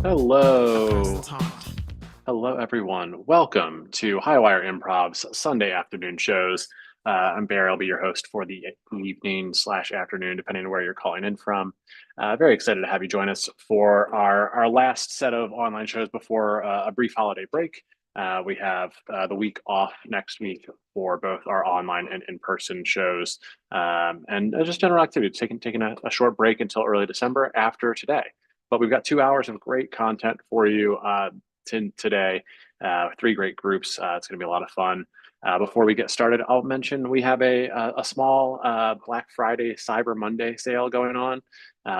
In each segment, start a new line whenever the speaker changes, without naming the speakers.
Hello. Hello, everyone. Welcome to Highwire Improv's Sunday afternoon shows. I'm Barry. I'll be your host for the evening/afternoon, depending on where you're calling in from. Very excited to have you join us for our last set of online shows before a brief holiday break. We have the week off next week for both our online and in-person shows, and just general activity. Taking a short break until early December after today. But we've got 2 hours of great content for you today. Three great groups. It's going to be a lot of fun. Before we get started, I'll mention we have a small Black Friday Cyber Monday sale going on.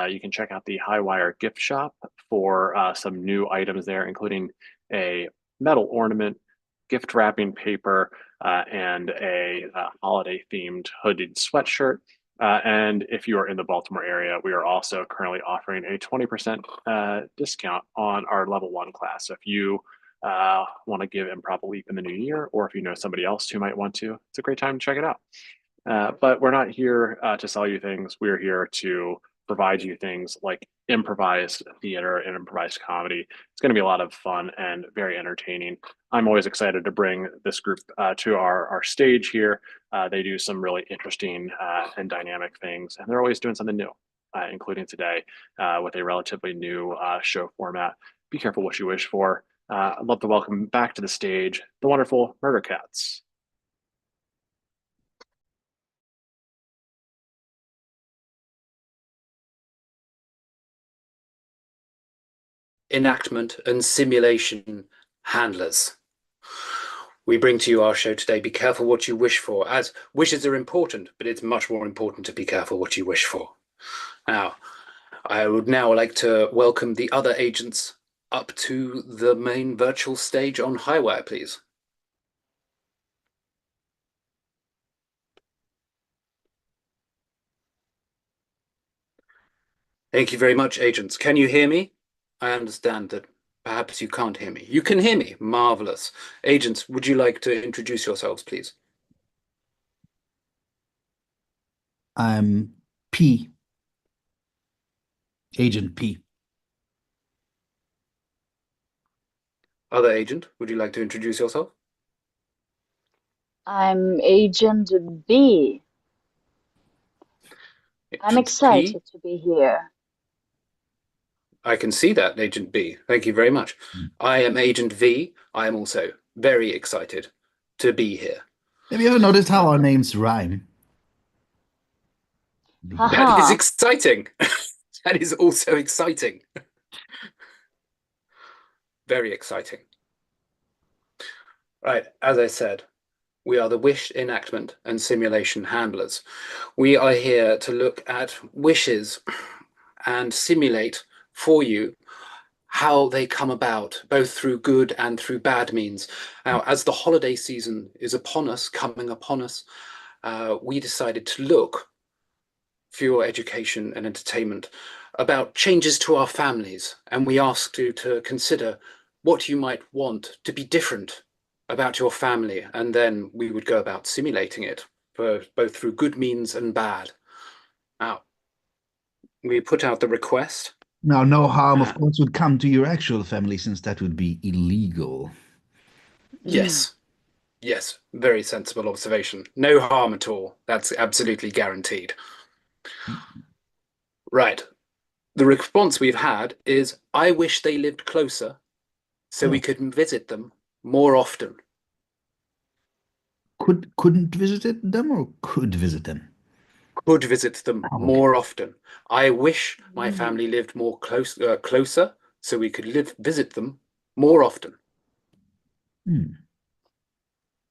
You can check out the Highwire gift shop for some new items there, including a metal ornament, gift wrapping paper, and a holiday themed hooded sweatshirt. And if you are in the Baltimore area, we are also currently offering a 20% discount on our level 1 class. So if you want to give improv a leap in the new year, or if you know somebody else who might want to, it's a great time to check it out. But we're not here to sell you things. We're here to provide you things like improvised theater and improvised comedy. It's going to be a lot of fun and very entertaining. I'm always excited to bring this group to our stage here. They do some really interesting and dynamic things, and they're always doing something new, including today with a relatively new show format. Be careful what you wish for. I'd love to welcome back to the stage the wonderful Murder Cats.
Enactment and simulation handlers. We bring to you our show today, Be Careful What You Wish For, as wishes are important, but it's much more important to be careful what you wish for. Now, I would now like to welcome the other agents up to the main virtual stage on Highwire, please. Thank you very much, agents. Can you hear me? I understand that perhaps you can't hear me. You can hear me. Marvelous. Agents, would you like to introduce yourselves, please?
I'm P. Agent P.
Other agent, would you like to introduce yourself?
I'm Agent B. I'm
Agent
excited
P?
to be here.
I can see that, Agent B. Thank you very much. I am Agent V. I am also very excited to be here.
Have you ever noticed how our names rhyme?
That is exciting. That is also exciting. Very exciting. Right, as I said, we are the wish enactment and simulation handlers. We are here to look at wishes and simulate for you how they come about, both through good and through bad means. Now, as the holiday season is upon us, coming upon us, we decided to look for your education and entertainment about changes to our families. And we asked you to consider what you might want to be different about your family. And then we would go about simulating it for both through good means and bad. Now, we put out the request.
Now, no harm, of course, would come to your actual family, since that would be illegal.
Yes. Yes, very sensible observation. No harm at all. That's absolutely guaranteed. Right. The response we've had is, I wish they lived closer so we could visit them more often.
Couldn't visit them, or could visit them?
Could visit them more often. I wish my family lived more closer so we could visit them more often.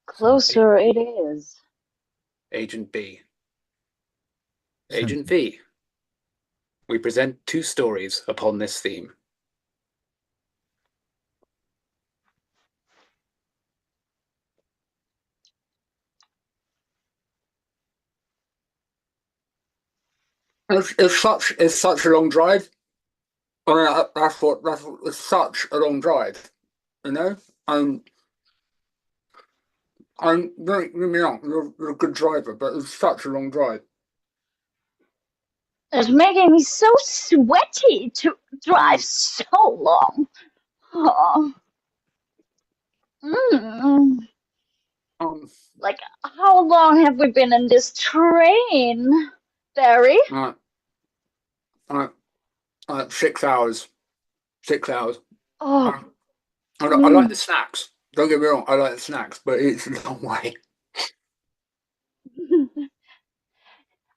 Closer it is.
Agent B. Agent V. We present two stories upon this theme. It's such a long drive. I mean, it's such a long drive, you know. Don't get me wrong, you're a good driver, but it's such a long drive.
It's making me so sweaty to drive so long. Oh. Mm.
Um,
Like, how long have we been in this train, Barry?
uh, uh, 6 hours. 6 hours.
Oh,
Uh, I like the
mm.
snacks. Don't get me wrong, I like the snacks, but it's a long way.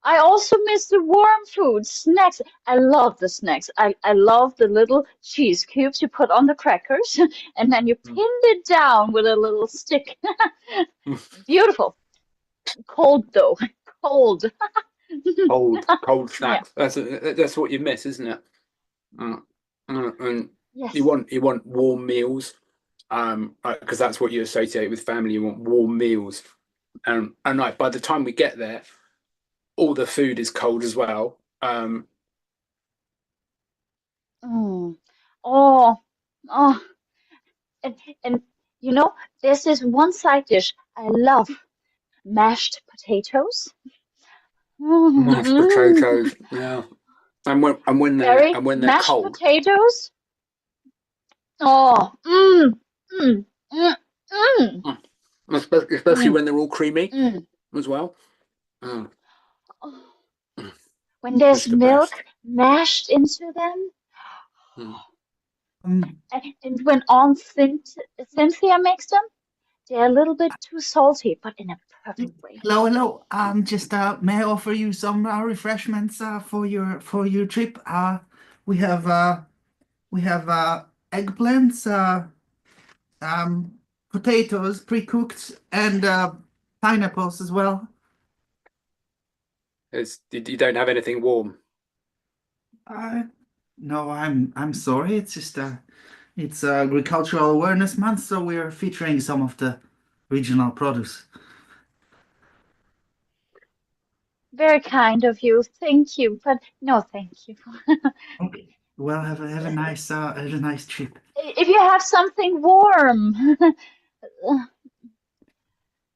I also miss the warm food, snacks. I love the snacks. I love the little cheese cubes you put on the crackers, and then you
Mm.
pinned it down with a little stick.
Mm.
Beautiful. Cold though. Cold.
Cold
Yeah.
snacks. That's what you miss, isn't it? Uh, and
Yes.
you want warm meals, because that's what you associate with family. You want warm meals, and like by the time we get there, all the food is cold as well.
Mm. Oh. Oh. And, and you know, there's this one side dish I love, mashed potatoes.
Mashed
Mm.
potatoes, yeah.
Very
And when they're
mashed
cold,
potatoes. Oh. Mm, mm, mm,
mm, especially
mm,
when they're all creamy
mm.
as well. Mm,
Oh.
mm,
When there's
it's the best.
milk mashed into them,
Mm.
Um,
and when Aunt Cynthia makes them, they're a little bit too salty, but in a perfect way.
hello, hello. Just may I offer you some refreshments for your trip? We have we have eggplants, potatoes pre-cooked, and pineapples as well.
You don't have anything warm.
Uh, no, I'm sorry. It's just it's Agricultural Awareness Month, so we're featuring some of the regional produce.
Very kind of you. Thank you, but no, thank you.
Okay. Well, have a nice trip.
If you have something warm.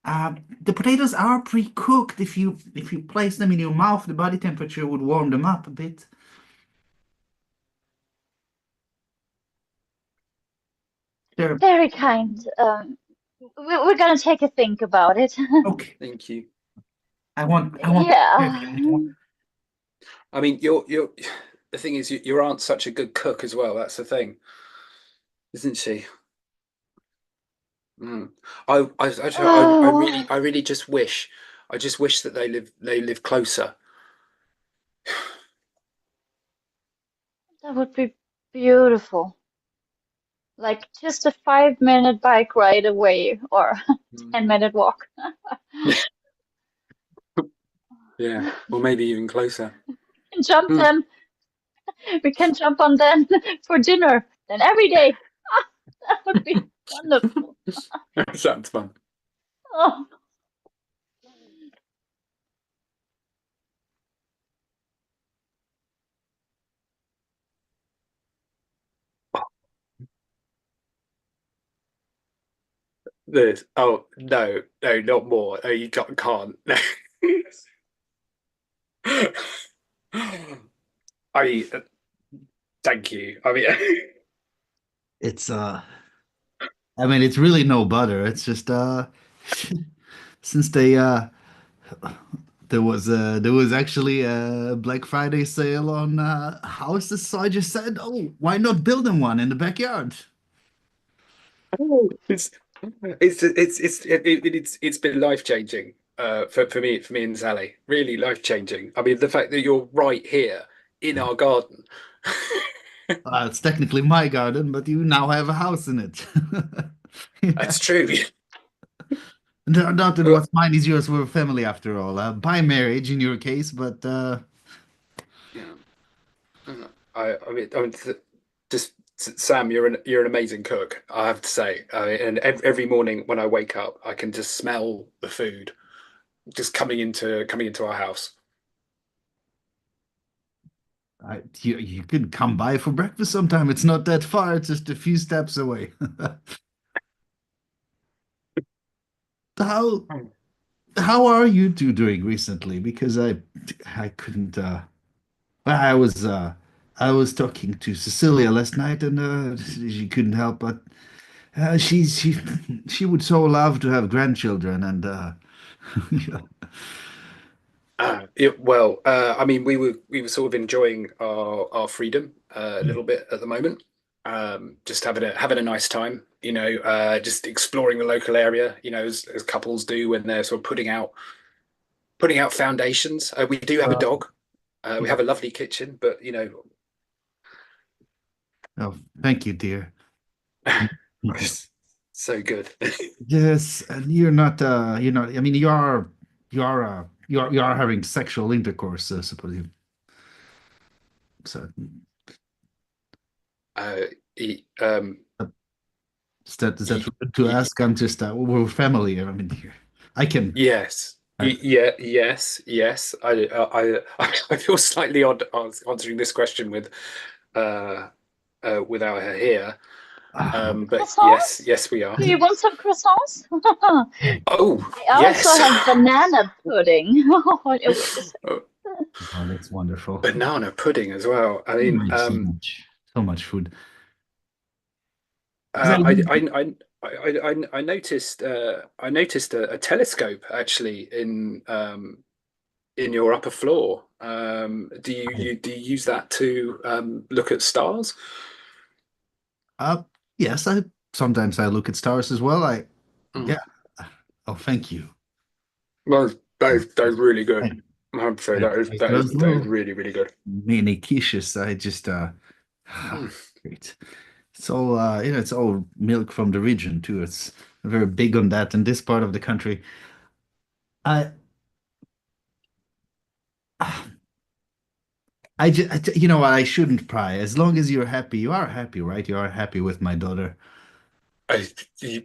The potatoes are pre-cooked. If you place them in your mouth, the body temperature would warm them up a bit. They're
Very kind. We're gonna take a think about it.
okay.
Thank you.
I want
Yeah.
anymore.
I mean, you're. The thing is, your aunt's such a good cook as well. That's the thing, isn't she? Mm.
Oh,
I really I just wish that they live closer.
that would be beautiful. Like just a 5 minute bike ride away or
Mm.
10 minute walk.
Yeah, or maybe even closer.
And jump
Mm.
them. We can jump on them for dinner. Then every day. That would be wonderful.
Sounds fun.
Oh,
This. Oh no, no, not more. No, can't. No. I mean, thank you. I mean,
It's I mean it's really no butter. It's just since they there was actually a Black Friday sale on houses, so I just said, "Oh, why not build them one in the backyard?"
it's it's been life changing. For me and Sally, really life changing. I mean, the fact that you're right here in our garden.
It's technically my garden, but you now have a house in it. Yeah.
That's true.
Not that
Well,
what's mine is yours. We're a family after all. By marriage in your case, but
yeah. I mean, just Sam, you're an amazing cook. I have to say. I mean, and every morning when I wake up, I can just smell the food just coming into our house.
you could come by for breakfast sometime. It's not that far. It's just a few steps away. How how are you two doing recently? Because I couldn't. I was talking to Cecilia last night, and she couldn't help but she she would so love to have grandchildren, and yeah.
I mean, we were sort of enjoying our freedom a little bit at the moment. Just having a nice time, just exploring the local area, as couples do when they're sort of putting out foundations. We do have a
Uh,
dog. We
yeah.
have a lovely kitchen, but
Oh, thank you, dear.
so good.
Yes, and you're not. I mean, you are having sexual intercourse, I suppose. So
Uh, um,
is that rude to ask? I'm just we're family. I mean, here I can.
Yes.
I,
Yeah. Yes. Yes. I feel slightly odd answering this question uh, without her here. But yes,
Croissants?
yes, we are.
Do you want some croissants?
Oh,
I also
yes.
have banana pudding. Wait a second.
Oh,
oh, that's wonderful.
banana pudding as well. I mean,
So much food. 'Cause
I noticed a telescope actually in your upper floor. Do you use that to look at stars?
uh, yes, I sometimes I look at stars as well.
Mm.
Yeah. Oh, thank you.
Well, that is really good.
Thank-
I have to say
thank- those
that is
little
really really good.
mini quiches, I just
Mm.
great. It's all it's all milk from the region too. It's very big on that in this part of the country. I you know what? I shouldn't pry. As long as you're happy, you are happy, right? You are happy with my daughter.
I,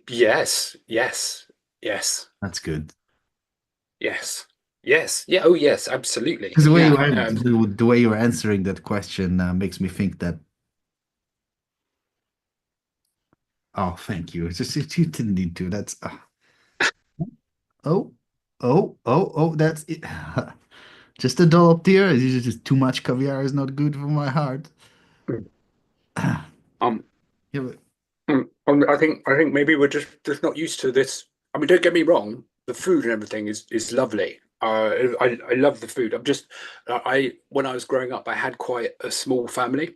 yes, yes, yes,
That's good.
yes, yes. Yeah. Oh, yes. Absolutely.
Because the way
Yeah.
you the way you're answering that question makes me think that. Oh, thank you. It's just you didn't need to. That's oh, oh. That's it. Just a dollop there. It's just too much caviar is not good for my heart.
Um.
Yeah, but
I think maybe we're just not used to this. I mean, don't get me wrong. The food and everything is lovely. I love the food. I when I was growing up, I had quite a small family,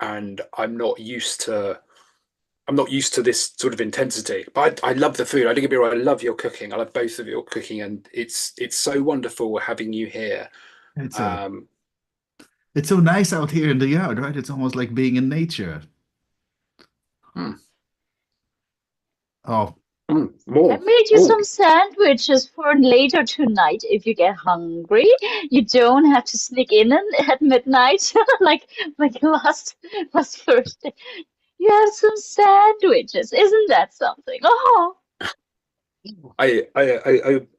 and I'm not used to this sort of intensity. But I love the food. I don't get me wrong. I love your cooking. I love both of your cooking, and it's so wonderful having you here.
it's a
Um,
it's so nice out here in the yard, right? It's almost like being in nature.
hmm,
Oh,
I
more.
made you
Oh,
some sandwiches for later tonight if you get hungry. You don't have to sneak in at midnight like last Thursday. You have some sandwiches. Isn't that something? Oh,
I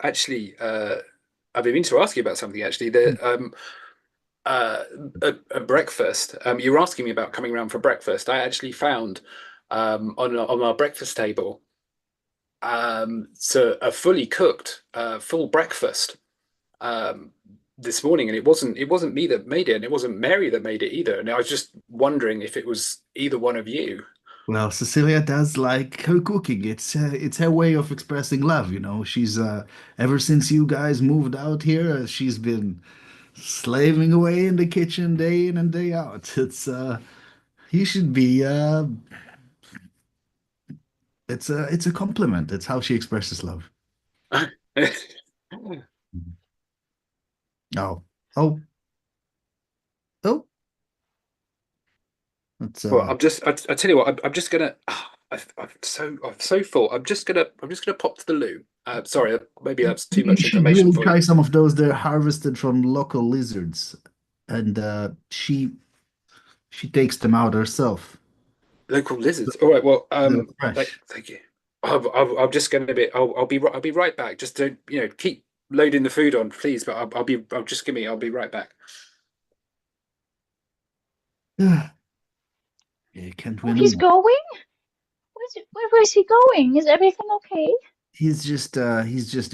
actually I've been meaning to ask you about something actually. Uh, at breakfast, you were asking me about coming around for breakfast. I actually found on our breakfast table so a fully cooked full breakfast um, this morning, and it wasn't me that made it, and it wasn't Mary that made it either. And I was just wondering if it was either one of you.
well, Cecilia does like her cooking. It's her way of expressing love, you know. She's ever since you guys moved out here, she's been slaving away in the kitchen day in and day out. It's you should be it's a compliment. It's how she expresses love. Oh, oh, oh. It's
Well, I tell you what, I'm just gonna. I'm so full. I'm just gonna pop to the loo. Sorry, maybe that's too
you
much
should
information
really
for
try
you.
some of those. They're harvested from local lizards, and she takes them out herself.
Local lizards. All right. Well,
They're fresh.
thank you. I'm just gonna be. I'll be right back. Just don't keep loading the food on, please. But I'll be. I'll just give me. I'll be right back.
Yeah, you can't
oh,
win
he's
them.
going? Where's he going? Is everything okay?
He's just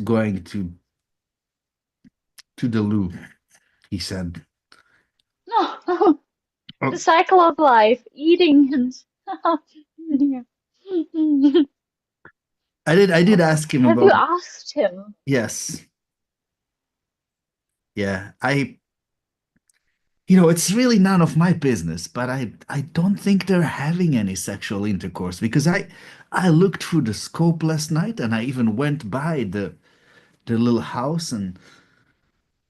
going to the loo. He said.
Oh,
Oh.
the cycle of life, eating and yeah.
I did ask him
Have you
about
asked him?
yes. Yeah, it's really none of my business, but I don't think they're having any sexual intercourse because I looked through the scope last night and I even went by the little house and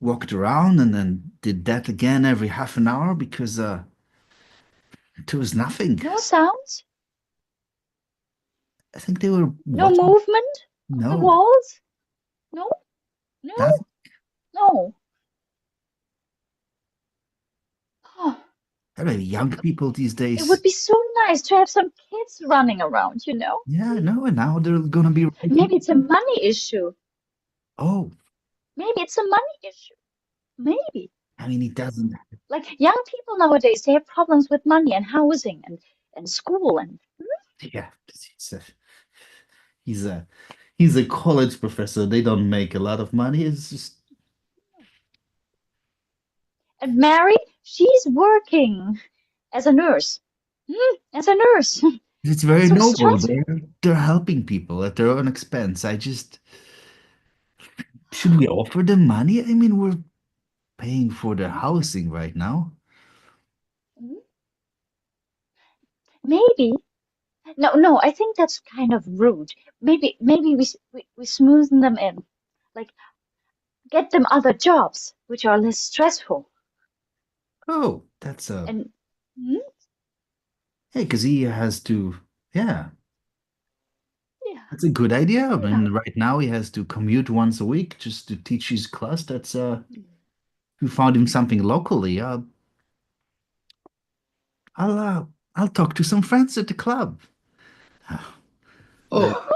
walked around and then did that again every half an hour because there was nothing.
No sounds?
I think they were
No
watching.
movement on the
No,
walls? No? No?
nothing.
No. Oh,
I mean, young people these
it would
days.
be so nice to have some kids running around, you know?
Yeah, no, and now they're gonna be
Maybe it's a money issue.
oh,
Maybe it's a money issue. Maybe.
I mean, he doesn't.
Like young people nowadays, they have problems with money and housing and school and
Yeah, he's a he's a college professor. They don't make a lot of money. It's just
Mary, she's working as a nurse. As a nurse.
it's very
So
noble.
stressful.
They're helping people at their own expense. I just should we offer them money? I mean, we're paying for their housing right now.
Maybe. No, no, I think that's kind of rude. Maybe we smoothen them in. Like get them other jobs which are less stressful.
Oh, that's a
And hmm,
hey, because he has to. Yeah,
yeah,
that's a good idea. I
yeah.
mean, right now he has to commute once a week just to teach his class. That's we found him something locally. I'll talk to some friends at the club. Uh,
Oh,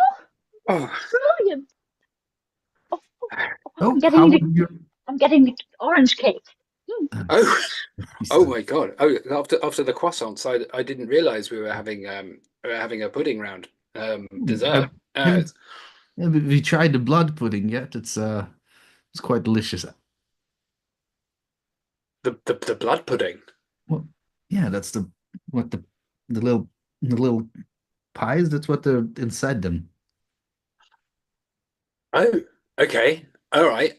oh,
Brilliant. Oh, I'm
oh, how
getting
was
the
your?
I'm getting the orange cake.
oh,
He's,
oh my God! Oh, after the croissants, I didn't realize we were having a pudding round
have,
dessert.
have you, have you tried the blood pudding yet? It's quite delicious.
The blood pudding.
Well, yeah, that's what the little pies. That's what they're inside them.
Oh, okay, all right.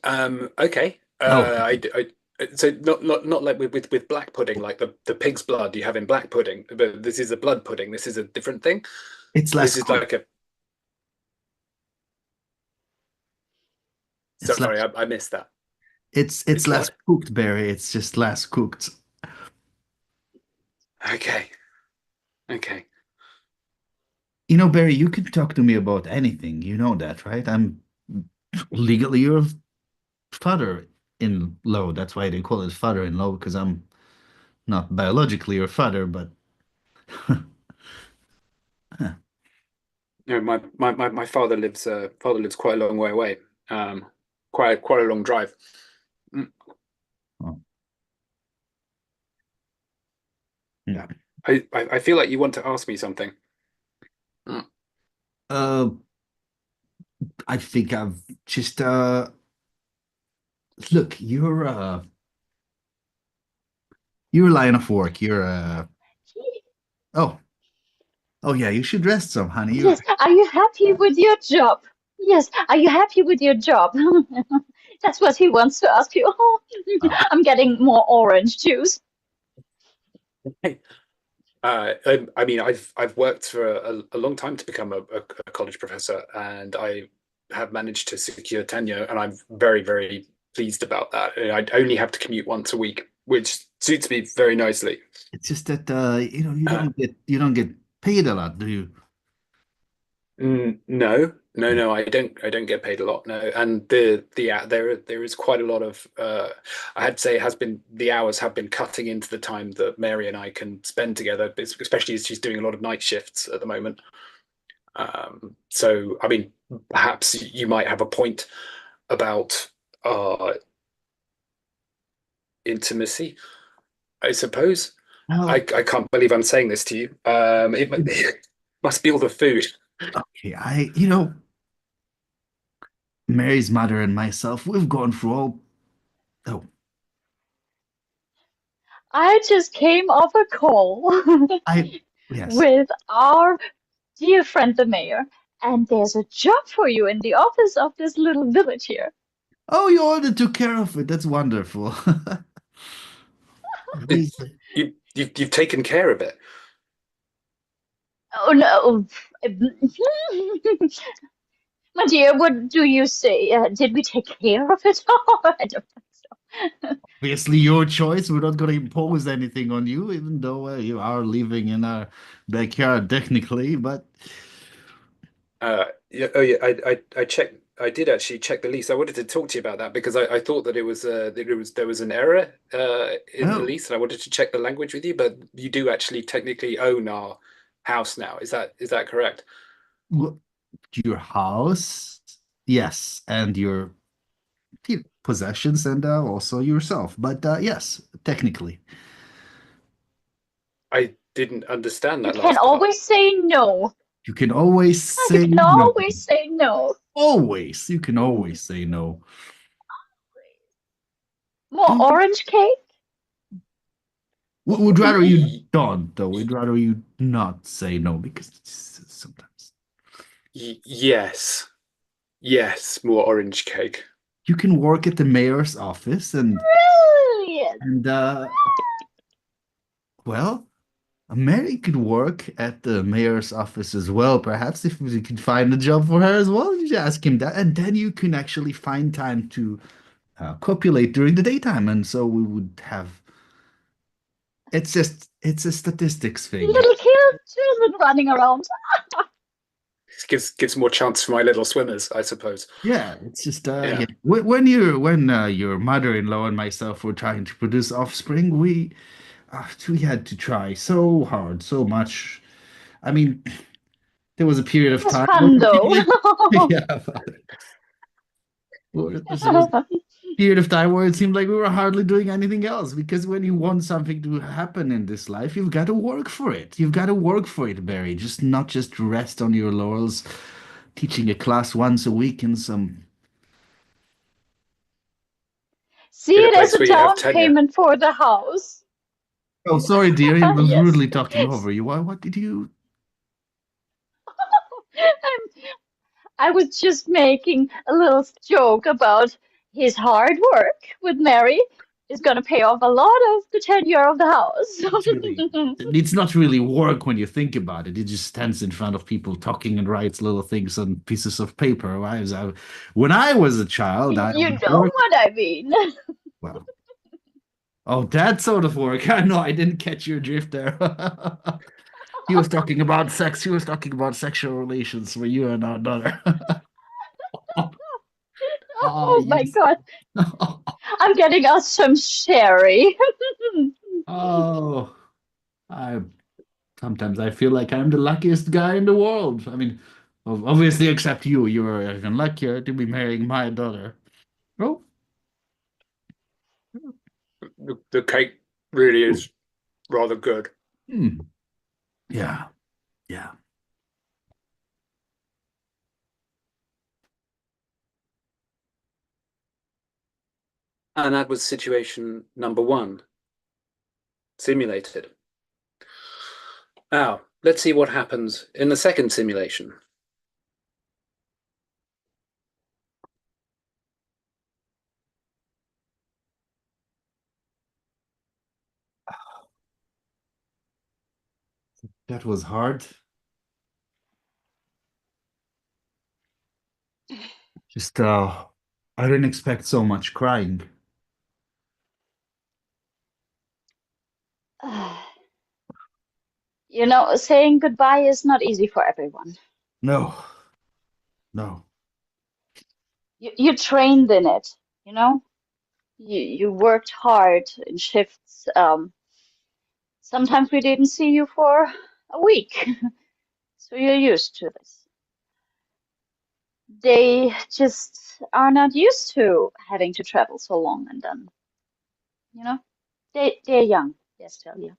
Okay.
Oh,
So not like with black pudding, like the pig's blood you have in black pudding, but this is a blood pudding. This is a different thing.
it's less
This is
cooked.
like a.
It's
Sorry,
less.
I missed that.
It's
It's
less
what?
cooked, Barry. It's just less cooked.
Okay, okay.
Barry, you can talk to me about anything. You know that, right? I'm legally your father-in-law. That's why they call it father-in-law, because I'm not biologically your father, but
No, my father lives quite a long way away. Um, quite a long drive. Mm,
oh, yeah.
I feel like you want to ask me something. Mm.
Uh, I think I've just look, you're a line of work. Oh, oh yeah, you should rest some, honey. You're
Yes, are you happy with your job? Yes, are you happy with your job? That's what he wants to ask you. Oh, I'm getting more orange juice.
I mean, I've worked for a long time to become a college professor, and I have managed to secure tenure, and I'm very pleased about that. I only have to commute once a week, which suits me very nicely.
it's just that you
Uh,
don't get paid a lot, do you?
no, no, I don't get paid a lot. No, and there is quite a lot of I had to say it has been the hours have been cutting into the time that Mary and I can spend together, especially as she's doing a lot of night shifts at the moment. So I mean, perhaps you might have a point about intimacy, I suppose.
Well,
I can't believe I'm saying this to you. It must be all the food.
okay, Mary's mother and myself, we've gone through all. Oh,
I just came off a call
Yes.
with our dear friend the mayor, and there's a job for you in the office of this little village here.
Oh, you already took care of it. That's wonderful.
It-
These-
you've taken care of it.
Oh no. My dear, what do you say? Did we take care of it? I don't think so.
Obviously, your choice. We're not going to impose anything on you, even though you are living in our backyard technically. But
Yeah, oh yeah, I checked. I did actually check the lease. I wanted to talk to you about that because I thought that there was an error in the
oh,
lease, and I wanted to check the language with you. But you do actually technically own our house now. Is that correct?
well, your house, yes, and your possessions, and also yourself. But yes, technically,
I didn't understand
You
that
can
last part.
always say no.
you can always
You
say
can
no.
always say no.
Always, you can always say no.
More
Do
orange cake?
would rather you
Y
don't, though. We'd rather you not say no because sometimes
yes, yes, more orange cake.
you can work at the mayor's office
Brilliant.
and well, Mary could work at the mayor's office as well, perhaps if we could find a job for her as well. You just ask him that, and then you can actually find time to copulate during the daytime, and so we would have. It's a statistics thing.
Little children running around.
Gives more chance for my little swimmers, I suppose.
Yeah, it's just
Yeah.
yeah. When your mother-in-law and myself were trying to produce offspring, we had to try so hard, so much. I mean, there was a period
It
of
was
time where
fun
it seemed
though.
like yeah, there was a period of time where it seemed like we were hardly doing anything else because when you want something to happen in this life, you've got to work for it. You've got to work for it, Barry. Just not just rest on your laurels, teaching a class once a week in some.
See
In a
it as
place
a
where you have
down
tenure.
payment for the house.
Oh, sorry, dear. I was
Yes.
rudely talking over you. What did you?
I'm, I was just making a little joke about his hard work with Mary is going to pay off a lot of the tenure of the
It's really,
house.
it's not really work when you think about it. It just stands in front of people talking and writes little things on pieces of paper. When I was a child, I
You
would
know
work.
what I mean.
Well, oh, that sort of work. I know I didn't catch your drift there. He was talking about sex. He was talking about sexual relations for you and our daughter. Oh,
Oh my
yes.
God. I'm getting us some sherry.
Oh, I sometimes I feel like I'm the luckiest guy in the world. I mean, obviously, except you. You are even luckier to be marrying my daughter. Oh,
The cake really is rather good.
hmm. Yeah, yeah.
And that was situation number one, simulated. Now, let's see what happens in the second simulation.
That was hard. Just I didn't expect so much crying.
You know, saying goodbye is not easy for everyone.
No, no.
You trained in it, you know? You worked hard in shifts. Sometimes we didn't see you for a week, so you're used to this. They just are not used to having to travel so long and then, you know? They're young. They're still young.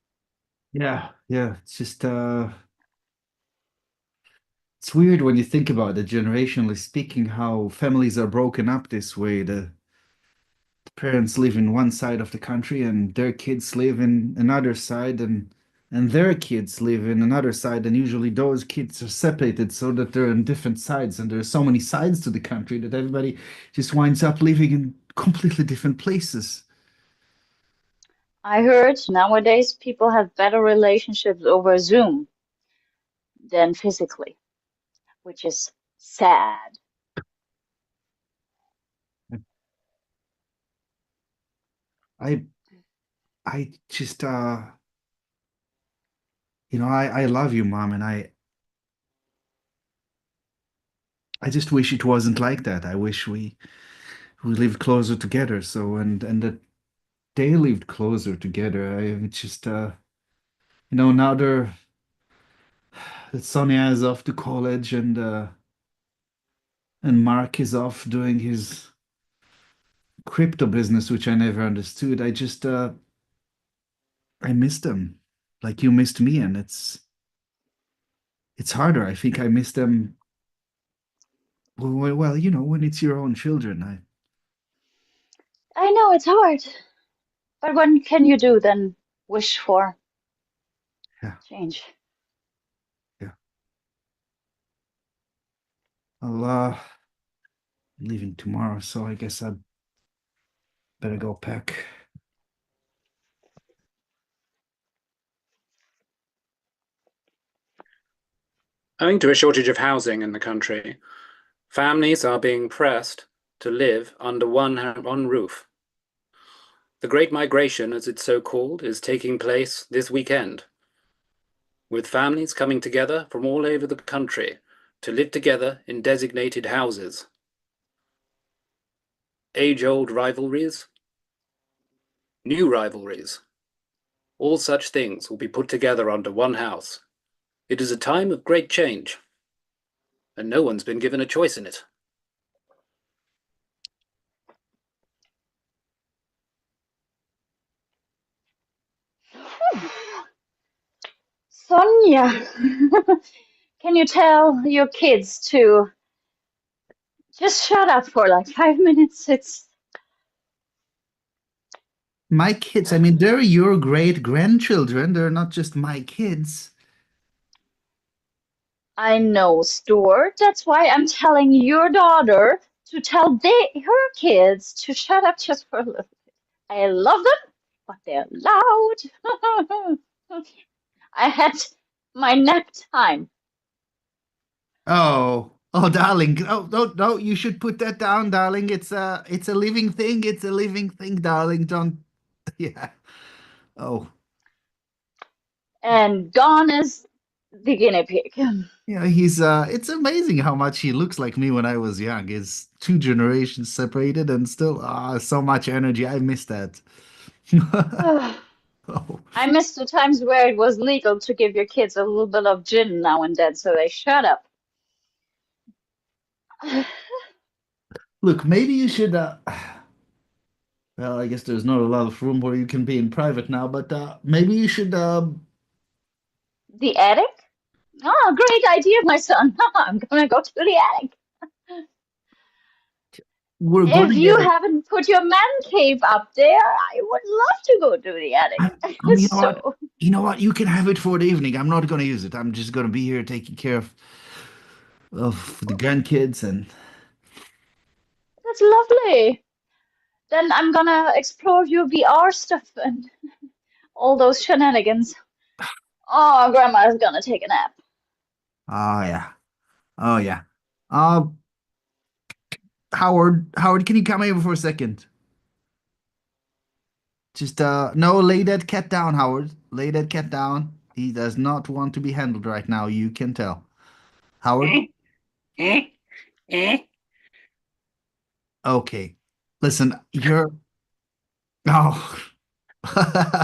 Yeah, yeah. It's just it's weird when you think about it, generationally speaking, how families are broken up this way. parents live in one side of the country and their kids live in another side, and their kids live in another side, and usually those kids are separated so that they're on different sides, and there's so many sides to the country that everybody just winds up living in completely different places.
I heard nowadays people have better relationships over Zoom than physically, which is sad.
I I just I love you, Mom, and I just wish it wasn't like that. I wish we lived closer together. So and that they lived closer together. I just now that Sonia is off to college and Mark is off doing his crypto business, which I never understood. I missed them like you missed me, and it's harder. I think I miss them. Well, when it's your own children,
I know it's hard, but what can you do then? Wish for
yeah,
change.
yeah. I'll leaving tomorrow, so I guess I better go pack.
Owing to a shortage of housing in the country, families are being pressed to live under one roof. The Great Migration, as it's so called, is taking place this weekend, with families coming together from all over the country to live together in designated houses. Age-old rivalries, new rivalries, all such things will be put together under one house. It is a time of great change, and no one's been given a choice in it.
Sonia, can you tell your kids to just shut up for like 5 minutes? It's
My kids, I mean, they're your great grandchildren. They're not just my kids.
I know, Stuart. That's why I'm telling your daughter to tell her kids to shut up just for a little bit. I love them, but they're loud. I had my nap time.
Oh, darling. Oh, no, no, you should put that down, darling. It's a living thing. It's a living thing, darling. Don't, yeah. Oh,
And gone is the guinea pig.
yeah, it's amazing how much he looks like me when I was young. It's two generations separated and still, so much energy. I miss that. Oh,
I missed the times where it was legal to give your kids a little bit of gin now and then, so they shut up.
look, maybe you should, well, I guess there's not a lot of room where you can be in private now, but maybe you should,
The attic? Oh, great idea, my son. I'm gonna go to the attic.
we're going
If
to
you
get a,
haven't put your man cave up there, I would love to go to the attic.
you know what?
So
You know what? You can have it for the evening. I'm not going to use it. I'm just going to be here taking care of the grandkids and
that's lovely. Then I'm gonna explore your VR stuff and all those shenanigans. Oh, Grandma's gonna take a nap.
oh yeah. Oh yeah. Uh Howard, can you come here for a second? Just no, lay that cat down, Howard. Lay that cat down. He does not want to be handled right now. You can tell. Howard? Okay. Listen, you're oh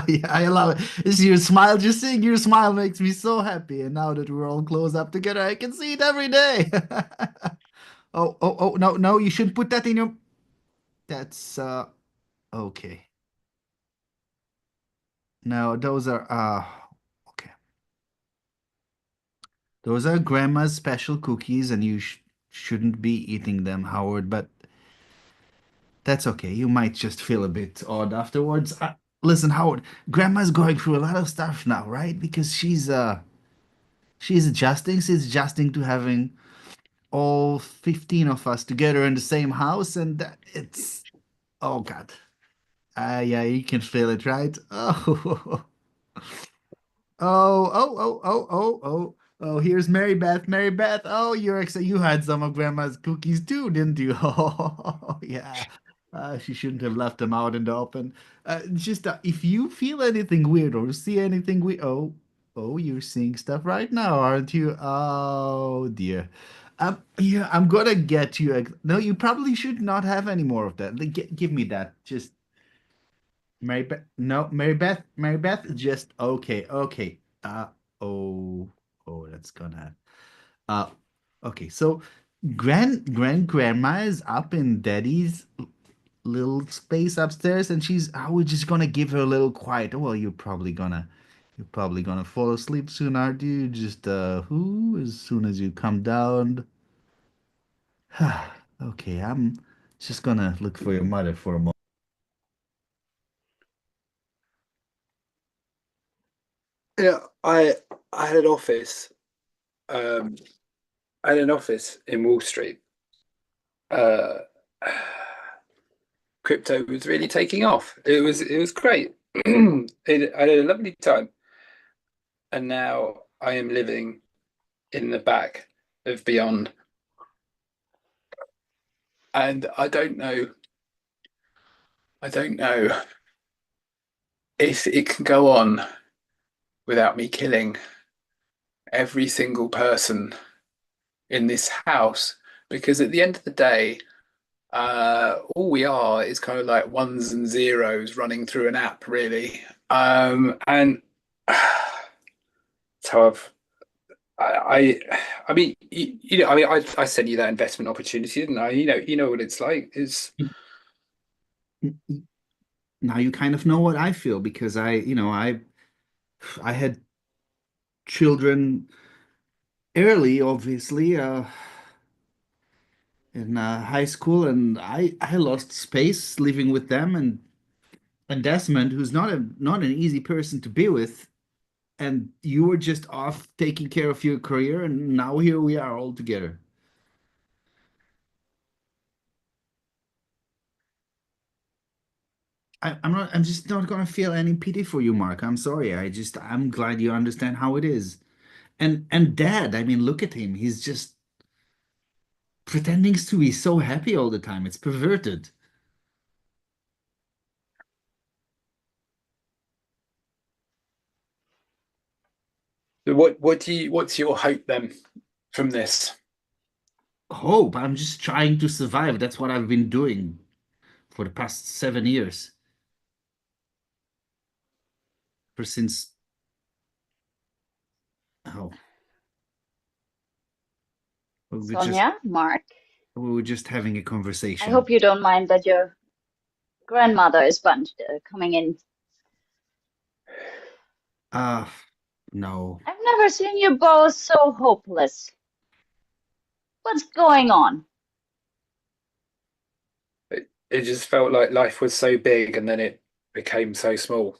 yeah, I love it. It's your smile. Just seeing your smile makes me so happy. And now that we're all close up together, I can see it every day. Oh, no, no, you shouldn't put that in your. That's okay. No, those are okay. Those are grandma's special cookies, and you shouldn't be eating them, Howard. But That's okay. You might just feel a bit odd afterwards. Listen, Howard, Grandma's going through a lot of stuff now, right? Because she's adjusting to having all 15 of us together in the same house, and it's oh God. Yeah, you can feel it, right? Oh, oh, here's Mary Beth. Mary Beth. Oh, you're excited. You had some of Grandma's cookies too, didn't you? Oh, yeah. She shouldn't have left them out in the open. Just if you feel anything weird or see anything weird, oh, you're seeing stuff right now, aren't you? Oh dear. Yeah, I'm gonna get you. No, you probably should not have any more of that. Give me that. Just Mary Beth. No, Mary Beth. Mary Beth. Just okay. Okay. Oh, that's gonna. Uh, okay. So, grandma is up in Daddy's little space upstairs, and she's. We're just gonna give her a little quiet. Well, you're probably gonna fall asleep soon, aren't you? Just who? As soon as you come down. Okay. I'm just gonna look for your mother for a moment.
Yeah, I had an office. Um, I had an office in Wall Street. Uh, Crypto was really taking off. It was great. I had a lovely time, and now I am living in the back of Beyond, and I don't know if it can go on without me killing every single person in this house, because at the end of the day, all we are is kind of like ones and zeros running through an app, really. And that's how I mean, I mean, I sent you that investment opportunity, didn't I? You know what it's like. It's
Now you kind of know what I feel because I had children early, obviously, in high school, and I lost space living with them, and Desmond, who's not an easy person to be with, and you were just off taking care of your career, and now here we are all together. I'm just not gonna feel any pity for you, Mark. I'm sorry. I'm glad you understand how it is. And Dad, I mean, look at him. He's just pretending to be so happy all the time. It's perverted.
what's your hope then from this?
Hope. I'm just trying to survive. That's what I've been doing for the past 7 years. For since oh, we were just
Sonia, Mark,
we were just having a
I
conversation.
hope you don't mind that your grandmother is coming in.
Uh, no.
I've never seen you both so hopeless. What's going on?
It just felt like life was so big and then it became so small.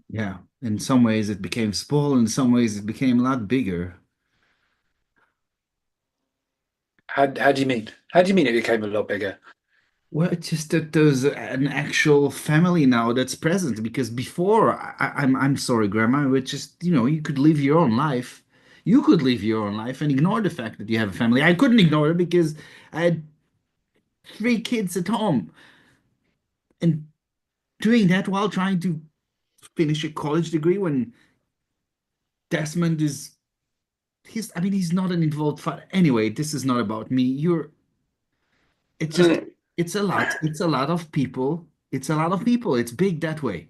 Yeah. In some ways it became small, in some ways it became a lot bigger.
How do you mean? How do you mean it became a lot bigger?
Well, it's just that there's an actual family now that's present because before I'm sorry, Grandma, but just you could live your own life. You could live your own life and ignore the fact that you have a family. I couldn't ignore it because I had 3 kids at home and doing that while trying to finish a college degree when Desmond is he's not an involved father. Anyway, this is not about me. It's just
Mm.
it's a lot. It's a lot of people. It's a lot of people. It's big that way.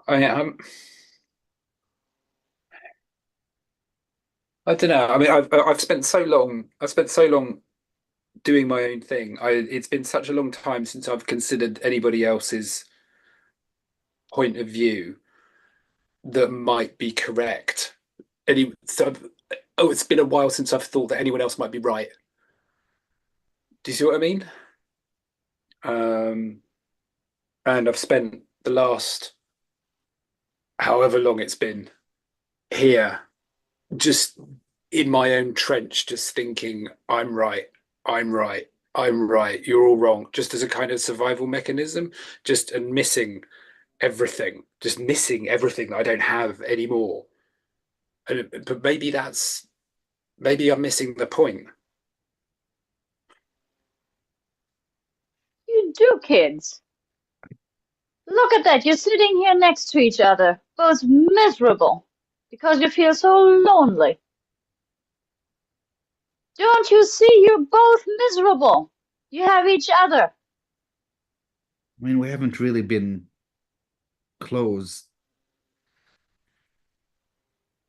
I I don't know. I mean, I've spent so long. I've spent so long doing my own thing. It's been such a long time since I've considered anybody else's point of view that might be correct. Oh, it's been a while since I've thought that anyone else might be right. Do you see what I mean? and I've spent the last however long it's been here, just in my own trench, just thinking, I'm right, I'm right, I'm right, you're all wrong, just as a kind of survival mechanism, and missing everything, just missing everything that I don't have anymore. But maybe I'm missing the point.
You do, kids. Look at that. You're sitting here next to each other, both miserable because you feel so lonely. Don't you see? You're both miserable. You have each other.
I mean, we haven't really been close.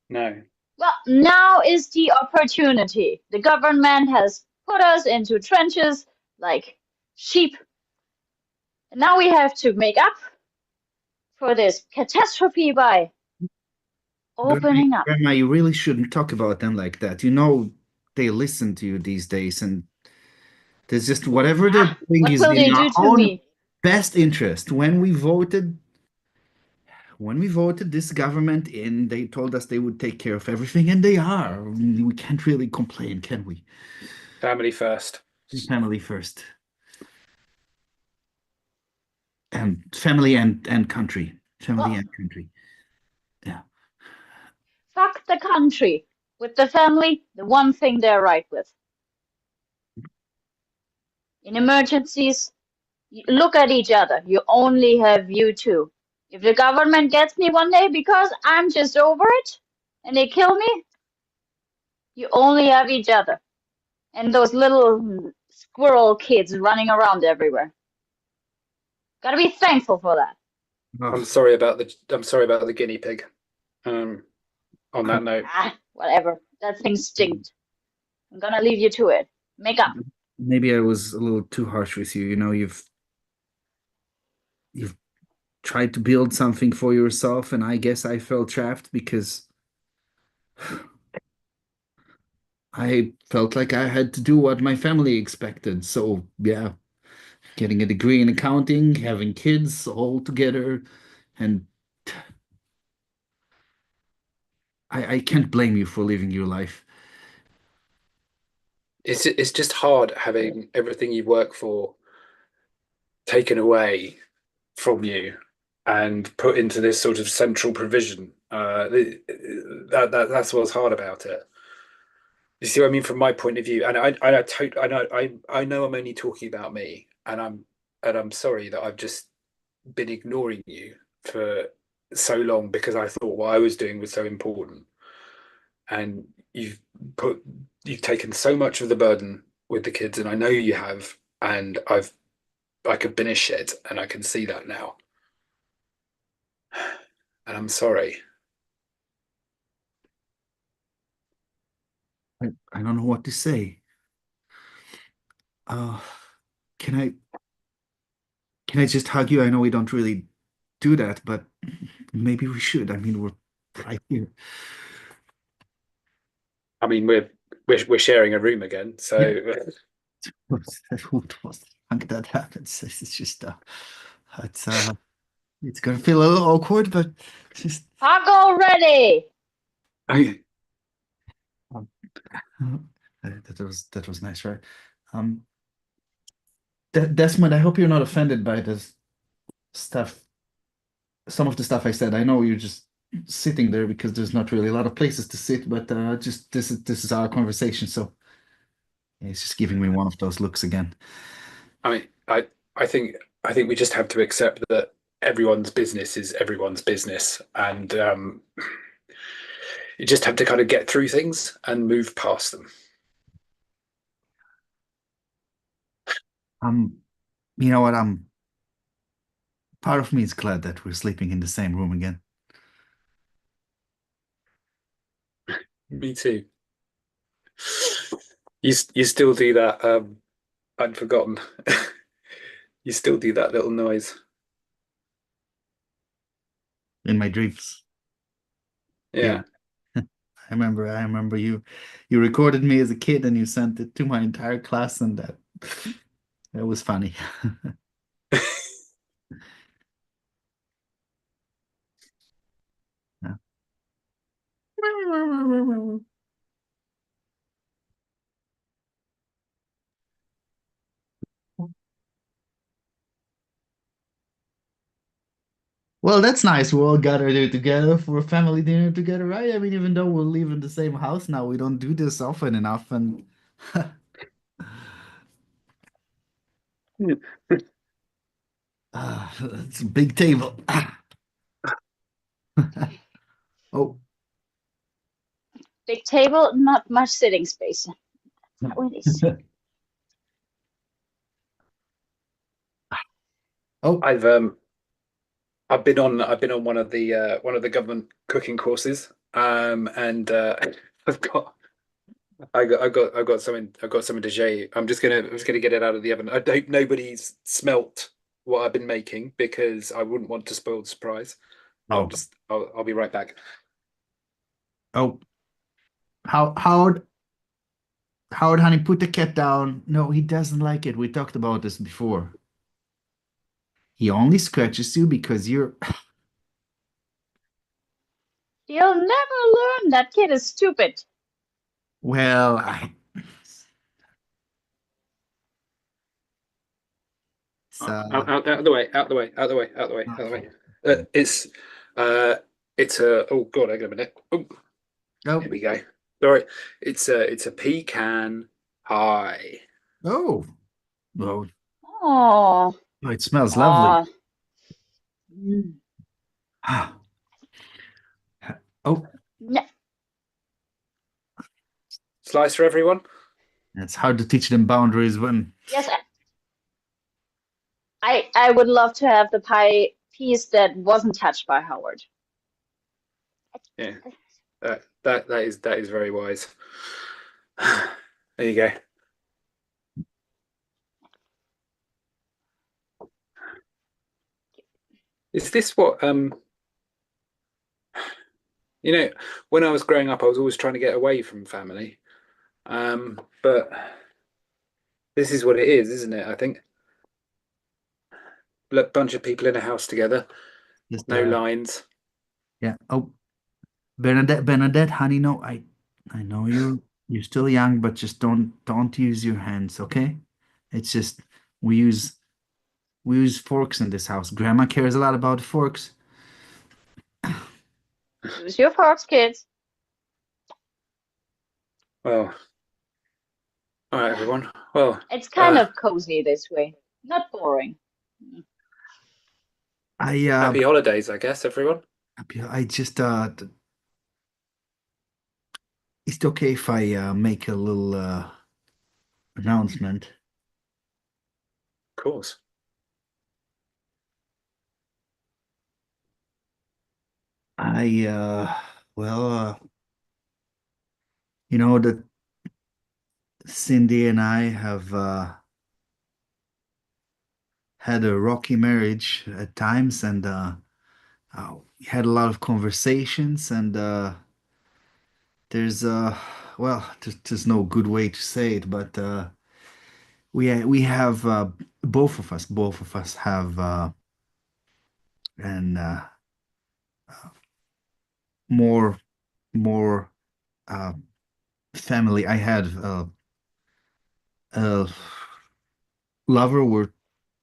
No.
Well, now is the opportunity. The government has put us into trenches like sheep. And now we have to make up for this catastrophe by opening up.
Grandma, you really shouldn't talk about them like that. You know, they listen to you these days, and there's just whatever they're doing
What
is
will
in
they
our
do to
own
me?
best interest. When we voted this government in, they told us they would take care of everything, and they are. I mean, we can't really complain, can we?
Family first.
Family first. And family and country. Family
Well,
and country. Yeah.
fuck the country. With the family, the one thing they're right with. In emergencies, you look at each other. You only have you two. If the government gets me one day because I'm just over it and they kill me, you only have each other. And those little squirrel kids running around everywhere. Gotta be thankful for that.
Oh,
I'm sorry about the guinea pig. On that note.
Whatever. That thing stinks. I'm gonna leave you to it. Make up.
maybe I was a little too harsh with you. You know, you've tried to build something for yourself, and I guess I felt trapped because I felt like I had to do what my family expected. So, yeah, getting a degree in accounting, having kids all together, and I can't blame you for living your life.
It's just hard having everything you work for taken away from you and put into this sort of central provision. That's what's hard about it. You see what I mean from my point of view, and I know I'm only talking about me, and I'm sorry that I've just been ignoring you for so long because I thought what I was doing was so important, and you've taken so much of the burden with the kids, and I know you have, and I've been a shit, and I can see that now, and I'm sorry.
I don't know what to say. Uh, can I just hug you? I know we don't really do that, but maybe we should. I mean, we're right here.
I mean, we're sharing a room again, so
Who was think that happens? It's just it's it's gonna feel a little awkward, but just
Hug already!
I
that was nice, right? Desmond, I hope you're not offended by this stuff. Some of the stuff I said. I know you're just sitting there because there's not really a lot of places to sit, but just this is our conversation, so it's just giving me one of those looks again.
I mean, I think we just have to accept that everyone's business is everyone's business, and you just have to kind of get through things and move past them.
You know what? Part of me is glad that we're sleeping in the same room again.
Me too. You still do that. I'd forgotten. You still do that little noise.
In my dreams.
Yeah.
I remember you recorded me as a kid and you sent it to my entire class, and that was funny. Yeah. Well, that's nice. We're all gathered here together for a family dinner together, right? I mean, even though we live in the same house now, we don't do this often enough. And it's a big table. Oh,
Big table, not much sitting space. That what it is.
oh,
I've been on one of the government cooking courses, and I've got I've got something to show you. I'm just gonna get it out of the oven. I hope nobody's smelt what I've been making because I wouldn't want to spoil the surprise.
oh,
I'll be right back.
oh. Howard, honey, put the cat down. No, he doesn't like it. We talked about this before. He only scratches you because you're.
You'll never learn. That kid is stupid.
Well, it's,
Out of the way, out of the way, out of the way, out of the way, out of the way. It's it's a oh god, hang on a minute. Oh,
oh,
here we go. Sorry, it's a pecan pie.
oh, oh,
Oh,
oh, it smells lovely.
oh. Mm.
Ah, oh,
No,
Slice for everyone.
it's hard to teach them boundaries when.
yes, I would love to have the pie piece that wasn't touched by Howard.
Yeah, that is very wise. There you go. Is this what you know, when I was growing up, I was always trying to get away from family. But this is what it is, isn't it? I think a bunch of people in a house together,
Just
no lines.
yeah. Oh, Bernadette, honey, no, I know you're still young, but just don't use your hands, okay? It's just we use we use forks in this house. Grandma cares a lot about forks.
Use your forks, kids.
Well, all right, everyone. Well,
It's kind of cozy this way, not boring.
I
happy holidays, I guess, everyone.
I just is it okay if I make a little announcement?
Of course.
I well you know that Cindy and I have had a rocky marriage at times, and we had a lot of conversations, and there's well, there's no good way to say it, but we have both of us have and more more uh, family. I had a lover. We're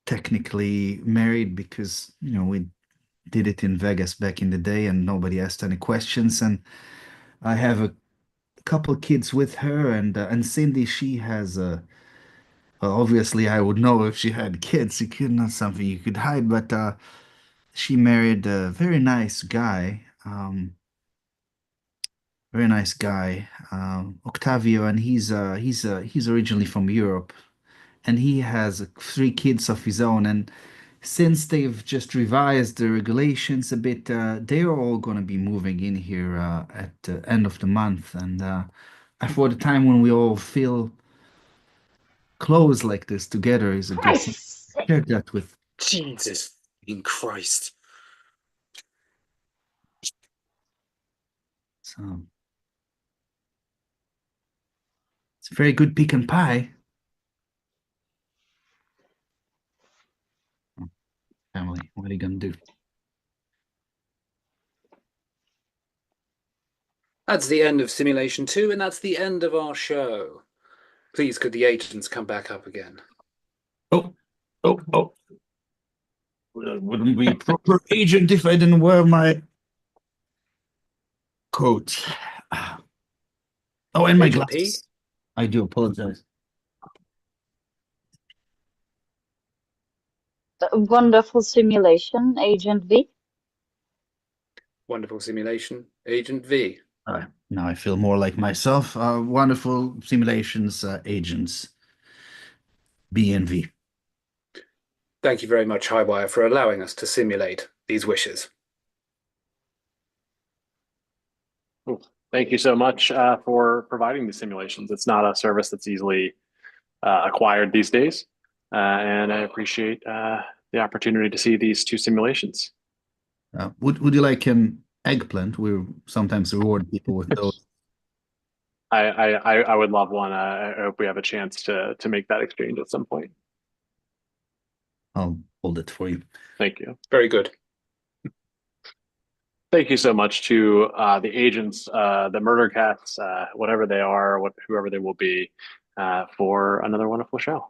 technically married because we did it in Vegas back in the day, and nobody asked any questions. And I have a couple kids with her, and Cindy, she has a. Well, obviously, I would know if she had kids. It could not something you could hide, but she married a very nice guy. Very nice guy, Octavio, and he's originally from Europe, and he has three kids of his own. And since they've just revised the regulations a bit, they're all going to be moving in here at the end of the month. And for the time when we all feel close like this together is a good time.
Christ,
Share that with.
Jesus in Christ.
So it's a very good pecan pie. family. What are you gonna do?
That's the end of Simulation 2, and that's the end of our show. Please, could the agents come back up again?
Oh. Wouldn't be proper agent if I didn't wear my coat. Oh, and my
Agent P?
glasses. I do apologize.
A wonderful simulation, Agent V.
Wonderful Simulation, Agent V.
Now I feel more like myself. Wonderful simulations, agents. B and V.
Thank you very much, Highwire, for allowing us to simulate these wishes.
Thank you so much for providing these simulations. It's not a service that's easily acquired these days, and I appreciate the opportunity to see these 2 simulations.
Would you like an eggplant? We sometimes reward people with those.
I would love one. I hope we have a chance to make that exchange at some point.
I'll hold it for you.
Thank you.
Very good.
Thank you so much to the agents, the murder cats, whatever they are, whoever they will be, for another wonderful show.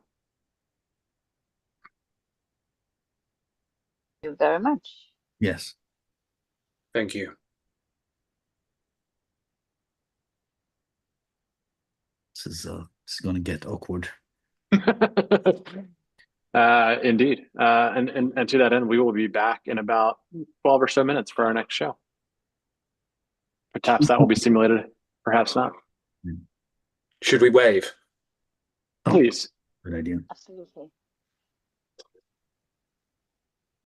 Thank you very much.
Yes.
Thank you.
This is going to get awkward.
Indeed. And to that end, we will be back in about 12 or so minutes for our next show. Perhaps that will be simulated, perhaps not.
Should we wave?
Please.
Good idea.
Absolutely.